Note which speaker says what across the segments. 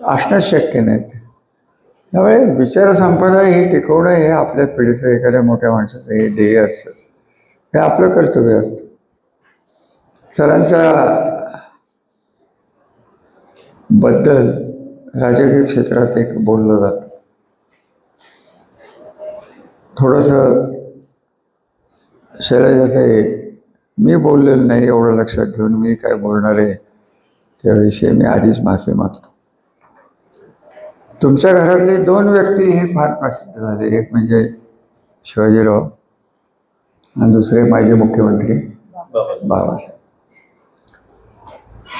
Speaker 1: असणंच शक्य नाही. त्यामुळे विचारसंपदा ही टिकवणं हे आपल्या पिढीचं, एखाद्या मोठ्या माणसाचं हे ध्येय असतं, हे आपलं कर्तव्य असतं. सरांच्या बद्दल राजकीय क्षेत्रात एक बोललं जातं, थोडंसं शैलजाताई, मी बोललेलं नाही एवढं लक्षात घेऊन मी काय बोलणार आहे त्याविषयी मी आधीच माफी मागतो. तुमच्या घरातले दोन व्यक्ती हे फार प्रसिद्ध झाले, एक म्हणजे शिवाजीराव आणि दुसरे माजी मुख्यमंत्री बाबासाहेब.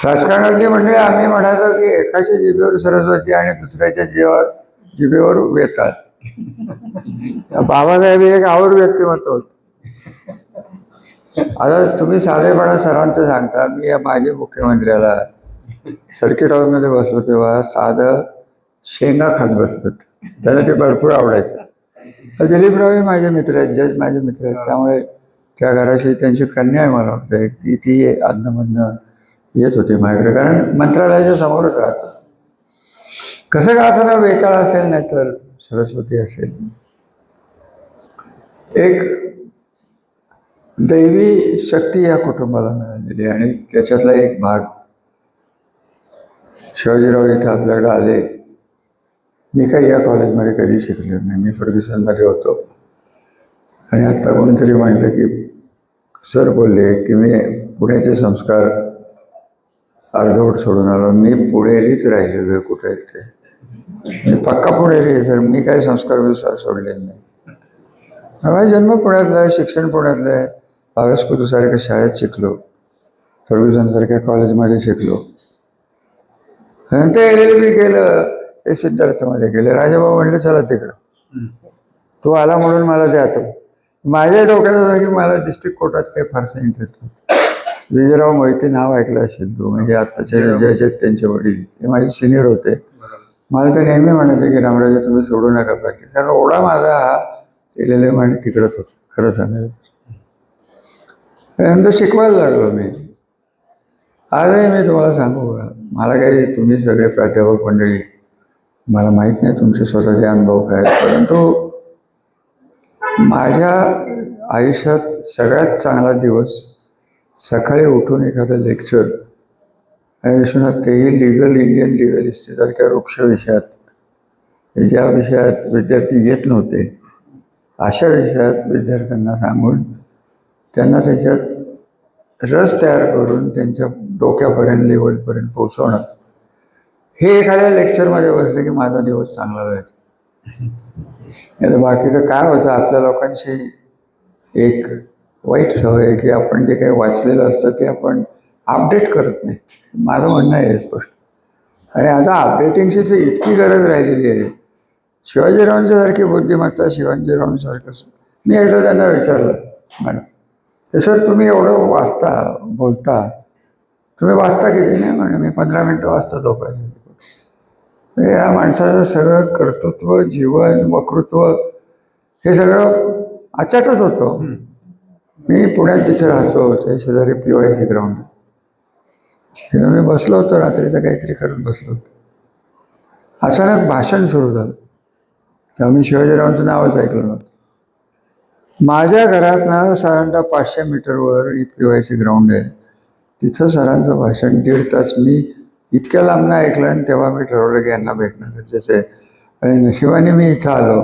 Speaker 1: राजकारणातली मंडळी आम्ही म्हणायचो की एकाच्या जिभेवर सरस्वती आणि दुसऱ्याच्या जिभेवर वेताळ. बाबासाहेब हे एक आवर व्यक्तिमत्व होतं. आता तुम्ही साधेपणा सरांचं सांगता, मी या माजी मुख्यमंत्र्याला सर्किट हाऊसमध्ये बसलो तेव्हा साधं शेंगा खात बसलो, त्याला ते भरपूर आवडायचं. दिलीपराव माझे मित्र आहेत, जज माझे मित्र आहेत, त्यामुळे त्या घराशी त्यांची कन्या आहे मला वाटतं, ती अधनमधनं येत होती माझ्याकडे, कारण मंत्रालयाच्या समोरच राहतात. कसं का असताना वेताळ असेल नाही तर सरस्वती असेल, एक दैवी शक्ती या कुटुंबाला मिळालेली. आणि त्याच्यातला एक भाग शिवाजीराव इथं आपल्याकडे आले. मी काही या कॉलेजमध्ये कधी शिकलो नाही, मी फर्ग्युसनमध्ये होतो. आणि आत्ता कोणीतरी म्हणलं की सर बोलले की मी पुण्याचे संस्कार अर्धवट सोडून आलो. मी पुणेरीच राहिलेलो आहे, कुठे आहेत ते, मी पक्का पुणेरी आहे सर, मी काही संस्कार विश्वास सोडलेले नाही. माझा जन्म पुण्यातला आहे, शिक्षण पुण्यातलं आहे, भावेशकुतूसारख्या शाळेत शिकलो, फर्ग्युसनसारख्या कॉलेजमध्ये शिकलो. नंतर LLB केलं, ते सिद्धार्थमध्ये गेले. राजाभाऊ म्हणले चला तिकडं, तो आला म्हणून मला ते आठवलं. माझ्या डोक्यात होतं की मला डिस्ट्रिक्ट कोर्टात काही फारसा इंटरेस्ट होता. विजयराव मोहिते नाव ऐकलं असेल तू, म्हणजे आत्ताचे जज आहेत त्यांचे वडील, ते माझे सिनियर होते. मला ते नेहमी म्हणायचे की रामराजे तुम्ही सोडू नका प्रॅक्टिस, कारण ओढा माझा हा LLM आणि तिकडंच होतं खरं सांगायचं. नंतर शिकवायला लागलो मी. आजही मी तुम्हाला सांगू का, मला काही तुम्ही सगळे प्राध्यापक मंडळी, मला माहीत नाही तुमचे स्वतःचे अनुभव काय, परंतु माझ्या आयुष्यात सगळ्यात चांगला दिवस सकाळी उठून एखादं लेक्चर, आणि विश्वनाथ तेही लिगल, इंडियन लिगल हिस्ट्रीसारख्या वृक्ष विषयात, ज्या विषयात विद्यार्थी येत नव्हते अशा विषयात विद्यार्थ्यांना सांगून त्यांना त्याच्यात रस तयार करून त्यांच्या डोक्यापर्यंत, लेवलपर्यंत पोचवणं, हे एखाद्या लेक्चरमध्ये बसलं की माझा दिवस चांगला व्हायचा. आता बाकीचं काय होतं, आपल्या लोकांची एक वाईट सवय आहे की आपण जे काही वाचलेलं असतं ते आपण अपडेट करत नाही. माझं म्हणणं आहे स्पष्ट. आणि आता अपडेटिंगची तर इतकी गरज राहिलेली आहे. शिवाजीरावांच्यासारखी बुद्धिमत्ता, शिवाजीरावांसारखं, मी एकदा त्यांना विचारलं, मॅडम सर तुम्ही एवढं वाचता, बोलता, तुम्ही वाचता किती? नाही म्हणे मी 15 मिनटं वाचता झोपायचं. या माणसाचं सगळं कर्तृत्व, जीवन, वक्तृत्व हे सगळं अचाटच होतं. मी पुण्यात जिथे राहतो ते शेजारी PYC ग्राउंड, तिथं मी बसलो होतो, रात्रीचं काहीतरी करत बसलो होतो. अचानक भाषण सुरू झालं, तेव्हा मी शिवाजीरावांचं नावच ऐकलं नव्हतं. माझ्या घरातनं साधारणतः 500 मीटरवर PYC ग्राउंड आहे, तिथं सरांचं भाषण 1.5 तास मी इतक्या लांबनं ऐकलं. आणि तेव्हा मी ठरवलं की यांना भेटणं गरजेचं आहे. आणि नशिबाने मी इथं आलो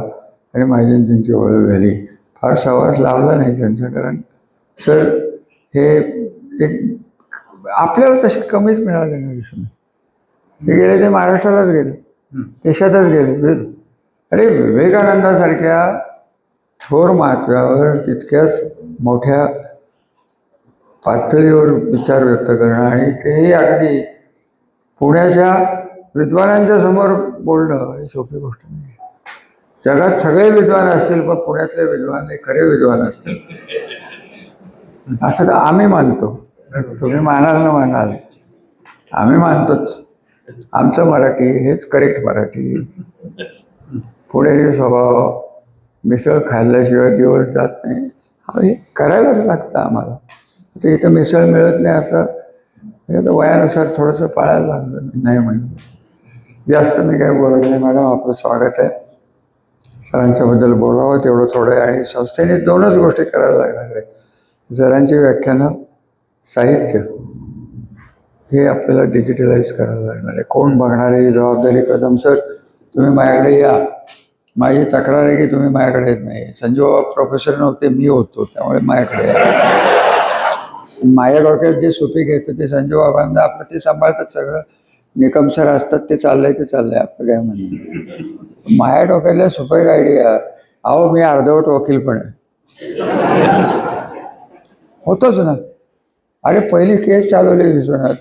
Speaker 1: आणि माझी त्यांची ओळख झाली. फार सहवास लावला नाही त्यांचा, कारण सर हे एक आपल्याला तसे कमीच मिळाले नाही. विश्वनाथ ते गेले, ते महाराष्ट्रालाच गेले, देशातच गेले. आणि विवेकानंदासारख्या थोर महात्म्यावर तितक्याच मोठ्या पातळीवर विचार व्यक्त करणं, आणि तेही अगदी पुण्याच्या विद्वानांच्या समोर बोलणं ही सोपी गोष्ट नाही. जगात सगळे विद्वान असतील, पण पुण्यातले विद्वान हे खरे विद्वान असतील असं तर आम्ही मानतो. तुम्ही मानाल ना मानाल, आम्ही मानतोच. आमचं मराठी हेच करेक्ट मराठी. पुणेरी स्वभाव, मिसळ खाल्ल्याशिवाय दिवस जात नाही, हे करायलाच लागतं आम्हाला. ते इथं मिसळ मिळत नाही असं वयानुसार थोडंसं पाळायला लागलं, नाही म्हणलं. जास्त मी काय बोलत नाही मॅडम, आपलं स्वागत आहे. सरांच्याबद्दल बोलावं तेवढं थोडं आहे. आणि संस्थेने दोनच गोष्टी करायला लागणार आहेत. सरांची व्याख्यानं, साहित्य हे आपल्याला डिजिटलाइज करायला लागणार आहे. कोण बघणार आहे ही जबाबदारी. कदम सर तुम्ही माझ्याकडे या. माझी तक्रार आहे की तुम्ही माझ्याकडे येत नाही. संजू प्रोफेसर नव्हते, मी होतो, त्यामुळे माझ्याकडे या. माझ्या डोक्यात जे सुपीक येतं ते संजू बाबांना आपलं ते सांभाळतात सगळं. निकम सर असतात, ते चाललंय आपलं काय म्हणणं. माझ्या डोक्यातल्या सुपीक आयडिया, अहो मी अर्धवट वकील पण आहे. होतोच ना. अरे पहिली केस चालवली विश्वनाथ,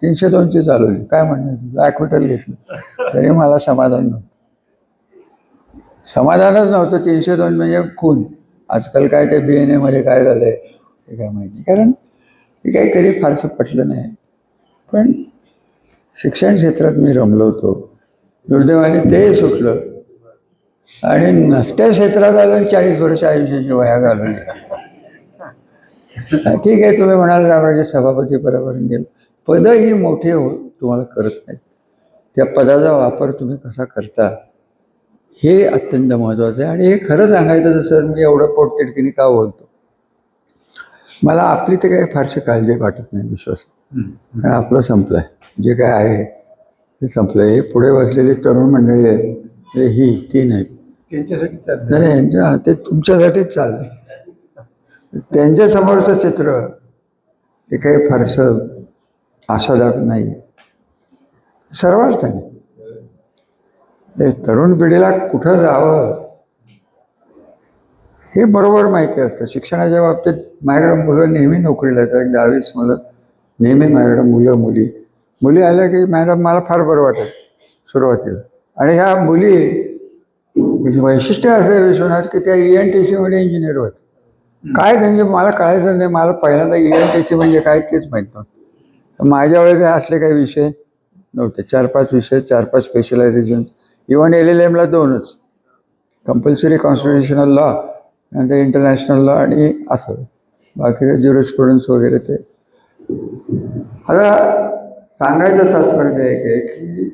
Speaker 1: 302ची चालवली, काय म्हणणं तुझं, ॲक्विटल घेतलं, तरी मला समाधान नव्हतं. समाधानच नव्हतं. 302 म्हणजे खून. आजकाल काय ते BNA मध्ये काय झालंय ते काय माहिती, कारण ते काही कधी फारसं पटलं नाही. पण शिक्षण क्षेत्रात मी रमलो होतो, दुर्दैवाने ते सुटलं. आणि नसत्या क्षेत्रात आलं 40 वर्ष आयुष्याची वया घालवली. ठीक आहे, तुम्ही म्हणाल रामराजे सभापती पदापर्यंत गेलो. पद ही मोठी तुम्हाला करत नाहीत, त्या पदाचा वापर तुम्ही कसा करता हे अत्यंत महत्त्वाचं आहे. आणि हे खरं सांगायचं जसं मी एवढं पोटतिडकीने का बोलतो, मला आपली तर काही फारशी काळजी वाटत नाही, विश्वास. कारण आपलं संपलं आहे, जे काय आहे ते संपलं. हे पुढे बसलेली तरुण मंडळी आहे, ही ती नाही,
Speaker 2: त्यांच्यासाठी
Speaker 1: नाही यांच्या ते तुमच्यासाठीच चाललंय. त्यांच्यासमोरचं चित्र ते काही फारसं आशादायक नाही सर्वार्थाने. हे तरुण पिढीला कुठं जावं हे बरोबर माहिती असतं. शिक्षणाच्या बाबतीत माझ्याकडे मुलं नेहमी नोकरीला येतात. 10-20 मुलं नेहमी माझ्याकडे, मुली आल्या की मॅडम मला फार बरं वाटत सुरुवातीला. आणि ह्या मुली वैशिष्ट्य असं आहे विश्वनाथ की त्या ENTC मध्ये इंजिनियर होत. काय त्यांचे मला कळायचं नाही. मला पहिल्यांदा ENTC म्हणजे काय तेच माहीत नव्हतं. माझ्या वेळेस असले काही विषय नव्हते. 4-5 विषय, 4-5 स्पेशलायझेशन्स. इव्हन LLM ला 2च, कंपल्सरी कॉन्स्टिट्युशनल लॉ, नंतर इंटरनॅशनल लॉ आणि असं बाकीचे ज्युरिस्प्रुडन्स वगैरे. ते आता सांगायचं तात्पर्य आहे की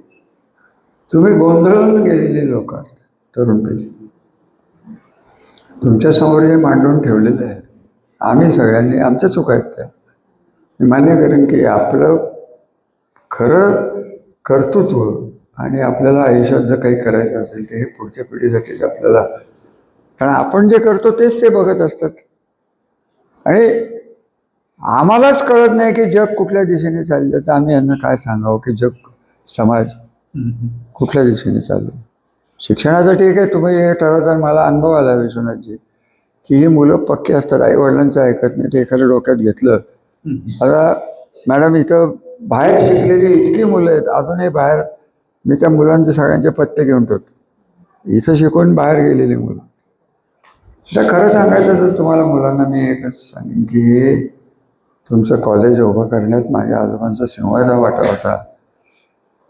Speaker 1: तुम्ही गोंधळून गेलेली लोक असतात, तरुण पिढी. तुमच्यासमोर जे मांडून ठेवलेलं आहे, आम्ही सगळ्यांनी आमच्या चुका आहेत त्या मी मान्य करेन की आपलं खरं कर्तृत्व आणि आपल्याला आयुष्यात जर काही करायचं असेल ते हे पुढच्या पिढीसाठीच आपल्याला, कारण आपण जे करतो तेच ते बघत असतात. आणि आम्हालाच कळत नाही की जग कुठल्या दिशेने चाललं, तर आम्ही यांना काय सांगावं की जग, समाज कुठल्या दिशेने चालू. शिक्षणाचं ठीक आहे, तुम्ही हे ठरवता. मला अनुभव आला विश्वनाथजी की ही मुलं पक्के असतात, आई वडिलांचं ऐकत नाही, ते एखाद्या डोक्यात घेतलं. आता मॅडम इथं बाहेर शिकलेली इतकी मुलं आहेत अजूनही बाहेर, मी त्या मुलांचे सगळ्यांचे पत्ते घेऊन ठेवतो. इथं शिकून बाहेर गेलेली मुलं. तर खरं सांगायचं तर तुम्हाला मुलांना मी एकच सांगेन की तुमचं कॉलेज उभं करण्यात माझ्या आजोबांचा सिंहाचा वाटा होता.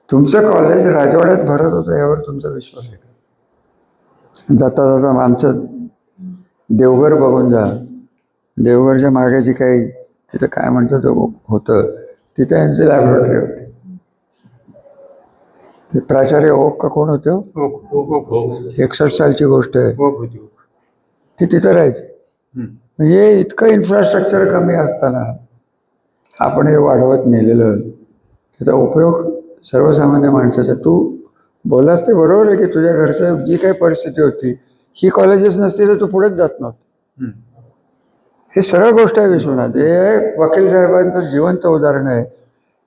Speaker 1: तुमचं कॉलेज राजवाड्यात भरत होतं यावर तुमचा विश्वास आहे का? जाता जाता आमचं देवघर बघून जा. देवघरच्या मागे जी काही तिथं काय म्हणतात होतं, तिथे यांची लॅबोरेटरी होती. ते प्राचार्य ओक का कोण होते, 61 सालची गोष्ट आहे. ती तिथं राहायची. म्हणजे इतकं इन्फ्रास्ट्रक्चर कमी असताना आपण हे वाढवत नेलेलं, त्याचा उपयोग सर्वसामान्य माणसाचा. तू बोलास ते बरोबर आहे की तुझ्या घरचं जी काही परिस्थिती होती, ही कॉलेजेस नसती तर तू पुढेच जात नव्हतं. हे सरळ गोष्ट आहे विश्वनाथ. हे वकील साहेबांचं जिवंत उदाहरण आहे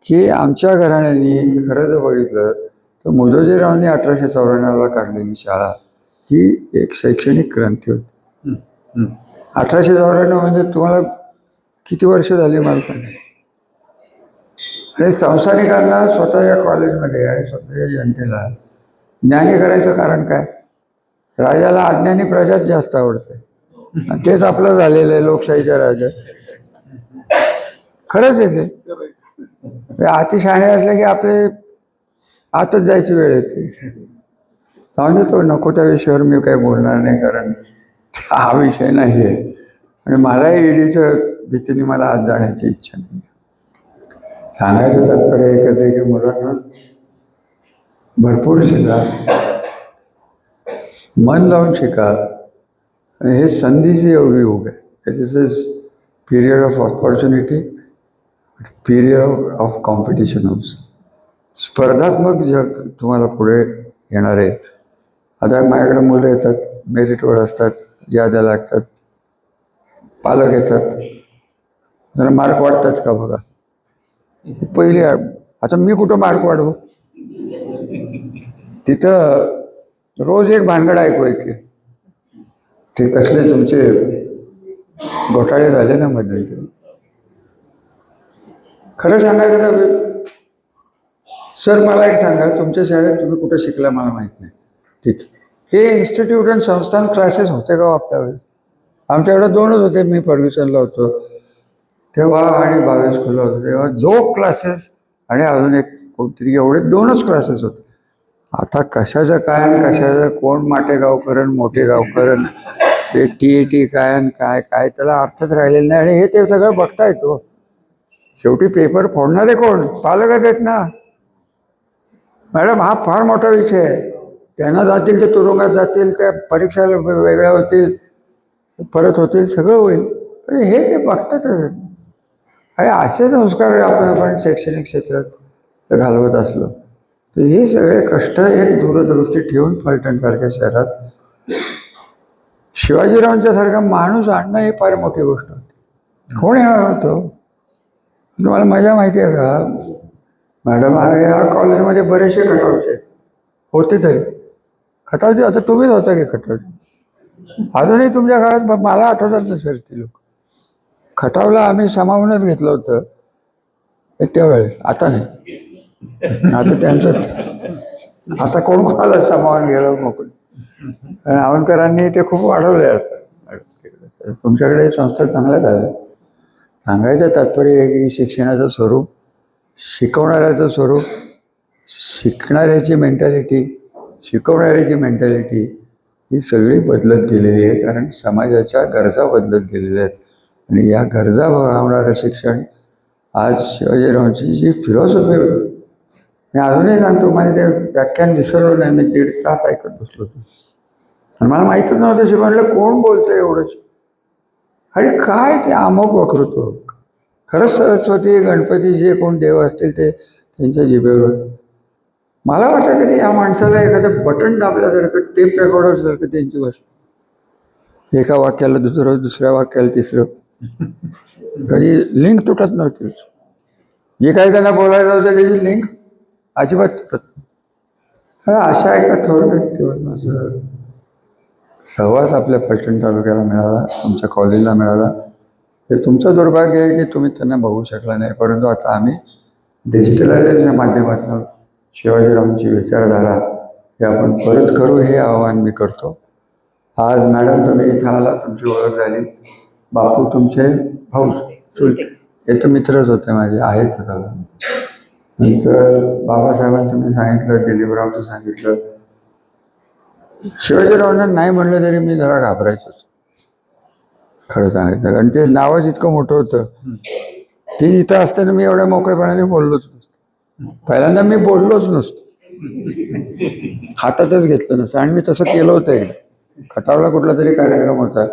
Speaker 1: की आमच्या घराण्यानी खरं जर बघितलं तर मुदोजीरावांनी 1894ला काढलेली शाळा ही एक शैक्षणिक क्रांती होती. 1894 म्हणजे तुम्हाला किती वर्ष झाली मला सांगा. आणि संस्थानिकांना स्वतःच्या कॉलेजमध्ये आणि स्वतःच्या जनतेला ज्ञानी करायचं कारण काय? राजाला अज्ञानी प्रजाच जास्त आवडते, आणि तेच आपलं झालेलं आहे लोकशाहीच्या राज्यात. खरंच आहे ते. अतिशहाणे असले की आपले आतच जायची वेळ येते. त्यामुळे तो नको त्या विषयावर मी काही बोलणार नाही, कारण हा विषय नाही आहे. आणि मलाही ईडीच्या भीतीने मला आत जाण्याची इच्छा नाही. सांगायचं तात्पर्य एकच आहे की मुलांना भरपूर शिका, मन लावून शिका. हे संधीचे योग आहे. This is period of opportunity, period of competition also. स्पर्धात्मक जग तुम्हाला पुढे येणार आहे. आता माझ्याकडे मुलं येतात, मेरिटवर असतात, याद्या लागतात, पालक येतात, जरा मार्क वाढतात का बघा. पहिले आता मी कुठं मार्क वाढवू. तिथं रोज एक भानगड ऐकू येते. ते कसले तुमचे घोटाळे झाले ना मध्यंतरी. खरं सांगायचं तर सर मला एक सांगा, तुमच्या शाळेत तुम्ही कुठं शिकला मला माहीत नाही. तिथे हे इन्स्टिट्यूट आणि संस्थान क्लासेस होते का आपल्या वेळेस? आमच्याकडे 2च होते. मी फर्ग्युसनला होतो तेव्हा आणि 22 खुला होतो तेव्हा. जो क्लासेस आणि अजून एक कोणतरी, एवढे 2च क्लासेस होते. आता कशाचं काय आणि कशाचं कोण माटे गावकरण मोठे गावकरण, ते TET काय आणि काय काय त्याला अर्थच राहिलेला नाही. आणि हे ते सगळं बघता येतो. शेवटी पेपर फोडणारे कोण? पालकच आहेत ना. मॅडम हा फार मोठा विषय आहे. त्यांना जातील ते तुरुंगात जातील, त्या परीक्षा वेगळ्या होतील, परत होतील, सगळं होईल. हे ते बघतातच. आणि असे संस्कार आपण शैक्षणिक क्षेत्रात घालवत असलो तर हे सगळे कष्ट एक दूरदृष्टी ठेवून फलटणसारख्या शहरात शिवाजीरावांच्या सारखा माणूस आणणं हे फार मोठी गोष्ट होती. कोण येणार होतो? तुम्हाला मजा माहिती आहे का मॅडम? या कॉलेजमध्ये बरेचसे खटावचे होते. तरी खटावचे आता तुम्हीच होता की खटावचे? अजूनही तुमच्या काळात मला आठवतात ना सर ती लोक. खटावला आम्ही सामावूनच घेतलं होतं त्यावेळेस. आता नाही. आता त्यांचं आता कोण कोणाला सामावून गेलं मोकळं. कारण आवनकरांनी ते खूप वाढवले. आता तुमच्याकडे संस्था चांगल्या झाल्या. सांगायचं तात्पर्य आहे की शिक्षणाचं स्वरूप, शिकवणाऱ्याचं स्वरूप, शिकणाऱ्याची मेंटॅलिटी, शिकवणाऱ्याची मेंटॅलिटी ही सगळी बदलत गेलेली आहे. कारण समाजाच्या गरजा बदलत गेलेल्या आहेत. आणि या गरजा भागवणारं शिक्षण आज शिवाजीरावांची जी फिलॉसॉफी होती. मी अजूनही सांगतो, माझे ते व्याख्यान विसरलो नाही. मी 1.5 तास ऐकत बसलो होतो आणि मला माहीतच नव्हतं शिकवलं कोण बोलतं एवढंच. आणि काय ते अमोघ वक्तृत्व. खरंच सरस्वती गणपती जे कोण देव असतील ते त्यांच्या जिभेवर होतं. मला वाटतं की या माणसाला एखादं बटन दाबल्यासारखं, टेप रेकॉर्डरसारखं त्यांची गोष्ट. एका वाक्याला दुसरं, दुसऱ्या वाक्याला तिसरं, कधी लिंक तुटत नव्हती. जे काही त्यांना बोलायचं होतं त्याची लिंक अजिबात तुटत. अशा एका थोर व्यक्तीवर माझं सहवास आपल्या फलटण तालुक्याला मिळाला, तुमच्या कॉलेजला मिळाला. हे तुमचं दुर्भाग्य आहे की तुम्ही त्यांना बघू शकला नाही. परंतु आता आम्ही डिजिटलायझेशनच्या माध्यमातून शिवाजीरावांची विचारधारा हे आपण परत करू, हे आवाहन मी करतो. आज मॅडम तुम्ही इथं आला, तुमची ओळख झाली. बापू तुमचे भाऊ हे तर मित्रच होते माझे, आहेत चालू. नंतर बाबासाहेबांचं मी सांगितलं, दिलीपरावचं सांगितलं. शिवाजीरावांना नाही म्हणलं तरी मी जरा घाबरायचोच खरं सांगायचं. कारण ते नावच इतकं मोठं होतं. ते इथं असताना मी एवढ्या मोकळेपणाने बोललोच नसतो. पहिल्यांदा मी बोललोच नसतो, हातातच घेतलं नसतं. आणि मी तसं केलं होतं एकदा. खटावला कुठला तरी कार्यक्रम होता,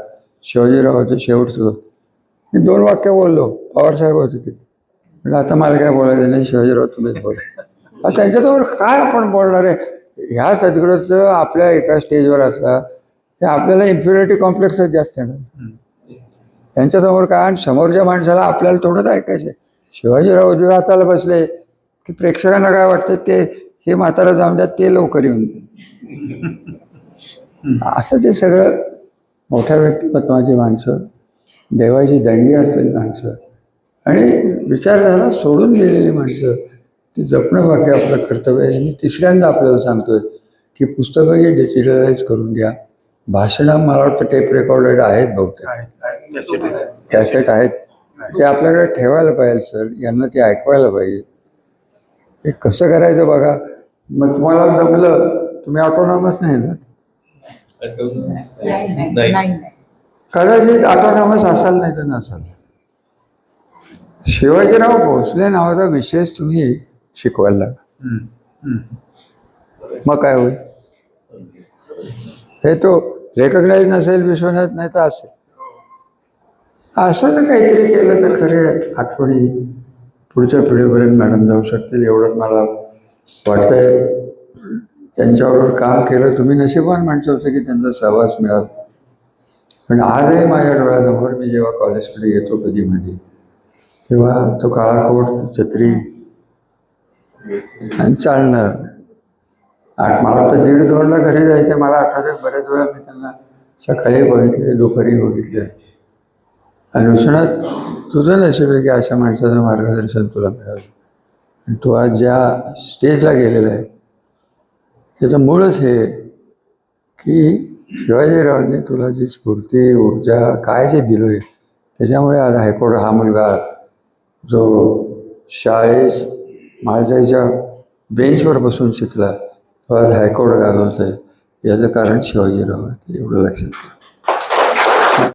Speaker 1: शिवाजीरावाचं शेवटचं होतं. मी 2 वाक्य बोललो. पवारसाहेब होते तिथे. म्हणजे आता मला काय बोलायचं नाही, शिवाजीराव तुम्हीच बोला. आता त्यांच्याजवळ काय आपण बोलणार आहे? ह्या सद्गुणाचं आपल्या एका स्टेजवर असला ते आपल्याला इन्फिरिटी कॉम्प्लेक्सच जास्त येणार. त्यांच्यासमोर काय? आणि समोरच्या माणसाला आपल्याला थोडंच ऐकायचं. शिवाजीराव जेव्हा हाताला बसले की प्रेक्षकांना काय वाटतं, ते हे म्हातारा जाऊन द्या, ते लवकर येऊन. असं ते सगळं मोठ्या व्यक्तिमत्वाची माणसं, देवाची देणगी असलेली माणसं आणि विचारधारा सोडून गेलेली माणसं, ती जपणं बाकी आपलं कर्तव्य आहे. मी तिसऱ्यांदा आपल्याला सांगतोय की पुस्तकंही डिजिटलाइज करून घ्या. भाषणं मला वाटतं टेप रेकॉर्डेड आहेत, बहुतेक कॅसेट आहेत, ते आपल्याकडे ठेवायला पाहिजे सर. यांना ते ऐकवायला पाहिजे. हे कसं करायचं बघा. मग तुम्हाला जमलं, तुम्ही ऑटोनॉमस नाही ना, कदाचित ऑटोनॉमस असाल नाही तर नसाल. शिवाजीराव भोसले नावाचा विषयच तुम्ही शिकवायला लागला. मग काय होईल? हे तो रेकग्नाइज नसेल विश्वनाथ, नाही तर असेल. असं जर काहीतरी केलं तर खरे आठवणी पुढच्या पिढीपर्यंत मॅडम जाऊ शकतील, एवढंच मला वाटतंय. त्यांच्याबरोबर काम केलं, तुम्ही नशीबवान माणसं होतं की त्यांचा सहवास मिळाला. पण आजही माझ्या डोळ्यासमोर मी जेव्हा कॉलेजकडे येतो कधी मध्ये, तेव्हा तो काळा कोट, छत्री आणि चालणं. मला तर 1:30-2ला घरी जायचं. मला आठवतं बऱ्याच वेळा मी त्यांना सकाळी बघितले, दुपारी बघितले. आणि विश्वनाथ, तुझं नशीब आहे की अशा माणसाचं मार्गदर्शन तुला मिळालं. आणि तू आज ज्या स्टेजला गेलेला आहे त्याचं मूळच हे की शिवाजीरावांनी तुला जी स्फूर्ती, ऊर्जा काय जे दिलं आहे, त्याच्यामुळे आज हायकोर्ट हा मुलगा जो शाळेस महाजाईच्या बेंचवर बसून शिकला, तो आज हायकोर्ट गाजवतोय. याचं कारण शिवाजीराव आहे, एवढं लक्षात घ्या.